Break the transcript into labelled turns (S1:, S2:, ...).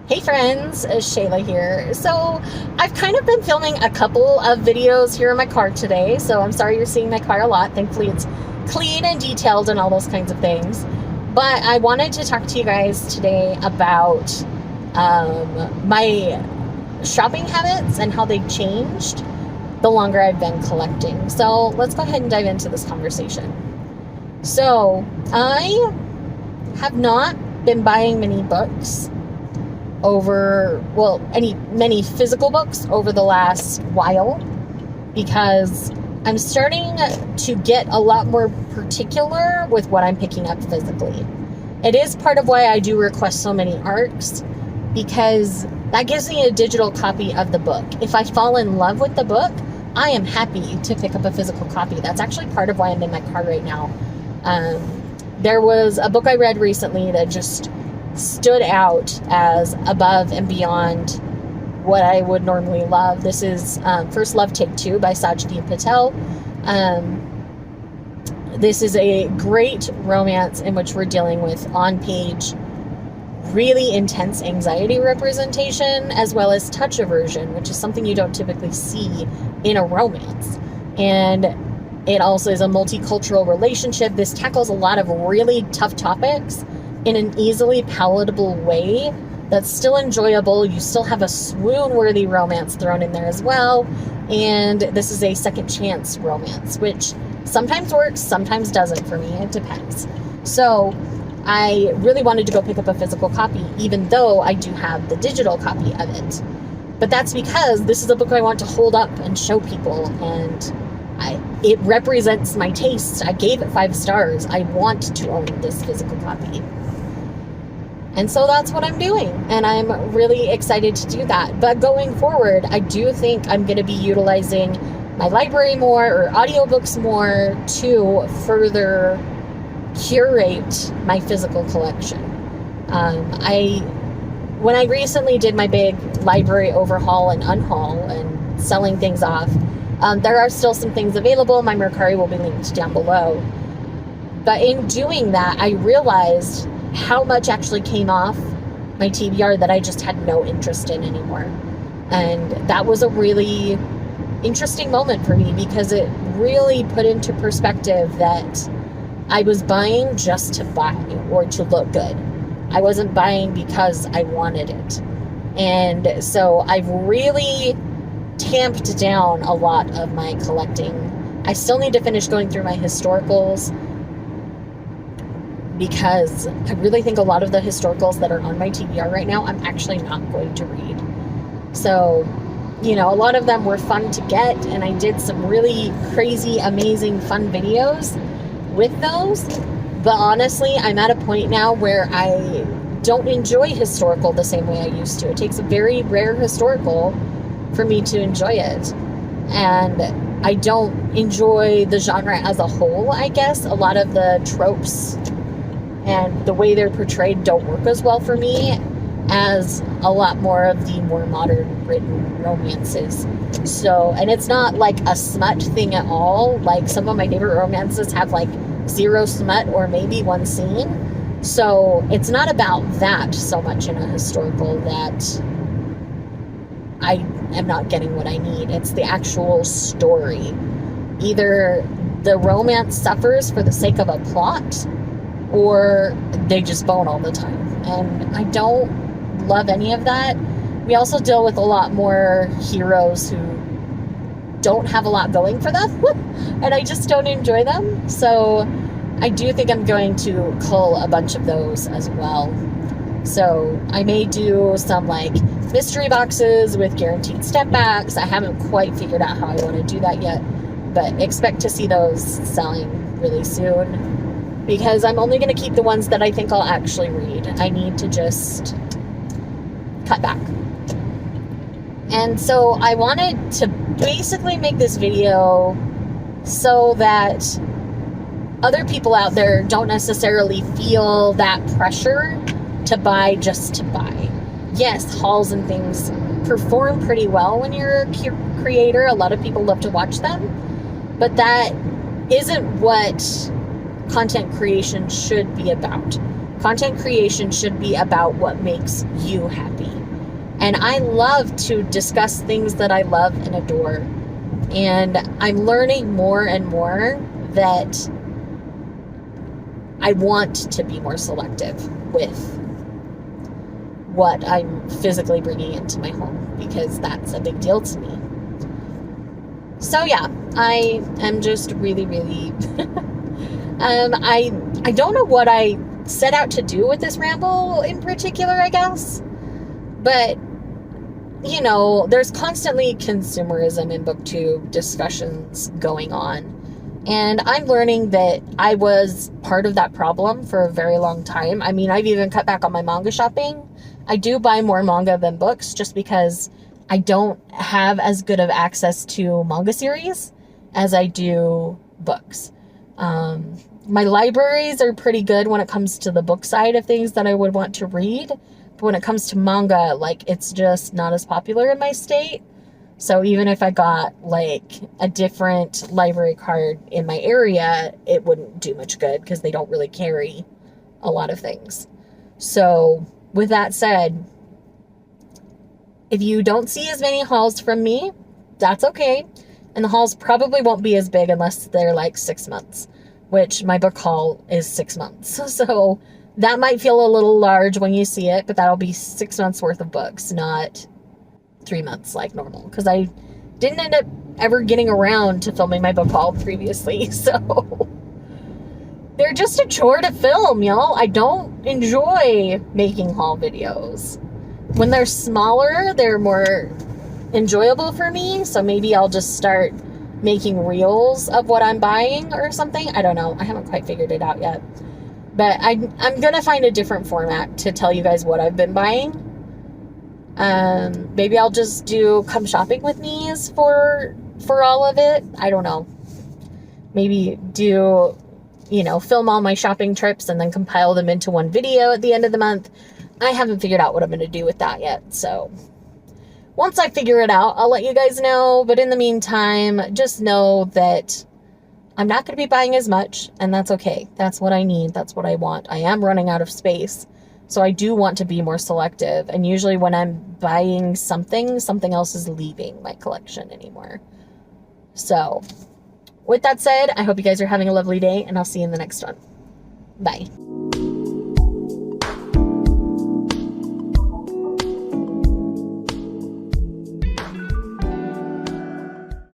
S1: Hey friends, Shayla here. So I've kind of been filming a couple of videos here in my car today, so I'm sorry you're seeing my car a lot. Thankfully it's clean and detailed and all those kinds of things. But I wanted to talk to you guys today about my shopping habits and how they've changed the longer I've been collecting. So let's go ahead and dive into this conversation. So I have not been buying many books many physical books over the last while, because I'm starting to get a lot more particular with what I'm picking up physically. It is part of why I do request so many ARCs, because that gives me a digital copy of the book. If I fall in love with the book, I am happy to pick up a physical copy. That's actually part of why I'm in my car right now. There was a book I read recently that just stood out as above and beyond what I would normally love. This is First Love Take Two by Sajid Patel. This is a great romance in which we're dealing with on-page, really intense anxiety representation, as well as touch aversion, which is something you don't typically see in a romance. And it also is a multicultural relationship. This tackles a lot of really tough topics in an easily palatable way that's still enjoyable. You still have a swoon-worthy romance thrown in there as well. And this is a second chance romance, which sometimes works, sometimes doesn't for me. It depends. So I really wanted to go pick up a physical copy, even though I do have the digital copy of it. But that's because this is a book I want to hold up and show people, and it represents my taste. I gave it 5 stars. I want to own this physical copy. And so that's what I'm doing, and I'm really excited to do that. But going forward, I do think I'm going to be utilizing my library more, or audiobooks more, to further curate my physical collection. When I recently did my big library overhaul and unhaul and selling things off, there are still some things available. My Mercari will be linked down below. But in doing that, I realized how much actually came off my TBR that I just had no interest in anymore. And that was a really interesting moment for me, because it really put into perspective that I was buying just to buy or to look good. I wasn't buying because I wanted it. And so I've really tamped down a lot of my collecting. I still need to finish going through my historicals, because I really think a lot of the historicals that are on my TBR right now, I'm actually not going to read. So, a lot of them were fun to get, and I did some really crazy, amazing, fun videos with those. But honestly, I'm at a point now where I don't enjoy historical the same way I used to. It takes a very rare historical for me to enjoy it. And I don't enjoy the genre as a whole, I guess. A lot of the tropes and the way they're portrayed don't work as well for me as a lot more of the more modern written romances. So, and it's not like a smut thing at all. Like, some of my favorite romances have like 0 smut or maybe 1 scene. So it's not about that so much in a historical that I am not getting what I need. It's the actual story. Either the romance suffers for the sake of a plot, or they just bone all the time. And I don't love any of that. We also deal with a lot more heroes who don't have a lot going for them, and I just don't enjoy them. So I do think I'm going to cull a bunch of those as well. So I may do some like mystery boxes with guaranteed step backs. I haven't quite figured out how I want to do that yet, but expect to see those selling really soon, because I'm only going to keep the ones that I think I'll actually read. I need to just cut back. And so I wanted to basically make this video so that other people out there don't necessarily feel that pressure to buy just to buy. Yes, hauls and things perform pretty well when you're a creator. A lot of people love to watch them, but that isn't what content creation should be about. Content creation should be about what makes you happy. And I love to discuss things that I love and adore. And I'm learning more and more that I want to be more selective with what I'm physically bringing into my home, because that's a big deal to me. So yeah, I am just really, really, I don't know what I set out to do with this ramble in particular, I guess, but you know, there's constantly consumerism in booktube discussions going on. And I'm learning that I was part of that problem for a very long time. I mean, I've even cut back on my manga shopping. I do buy more manga than books just because I don't have as good of access to manga series as I do books. My libraries are pretty good when it comes to the book side of things that I would want to read. But when it comes to manga, like, it's just not as popular in my state. So even if I got, like, a different library card in my area, it wouldn't do much good because they don't really carry a lot of things. So with that said, if you don't see as many hauls from me, that's okay. And the hauls probably won't be as big unless they're like 6 months, which my book haul is 6 months. So that might feel a little large when you see it, but that'll be 6 months worth of books, not 3 months like normal. Because I didn't end up ever getting around to filming my book haul previously. So they're just a chore to film, y'all. I don't enjoy making haul videos. When they're smaller, they're more enjoyable for me. So maybe I'll just start making reels of what I'm buying or something. I don't know. I haven't quite figured it out yet. But I'm going to find a different format to tell you guys what I've been buying. Maybe I'll just do come shopping with me's for all of it. I don't know. Maybe do, you know, film all my shopping trips and then compile them into one video at the end of the month. I haven't figured out what I'm going to do with that yet. So once I figure it out, I'll let you guys know. But in the meantime, just know that I'm not going to be buying as much, and that's okay. That's what I need. That's what I want. I am running out of space. So I do want to be more selective. And usually when I'm buying something, something else is leaving my collection anymore. So with that said, I hope you guys are having a lovely day, and I'll see you in the next one. Bye.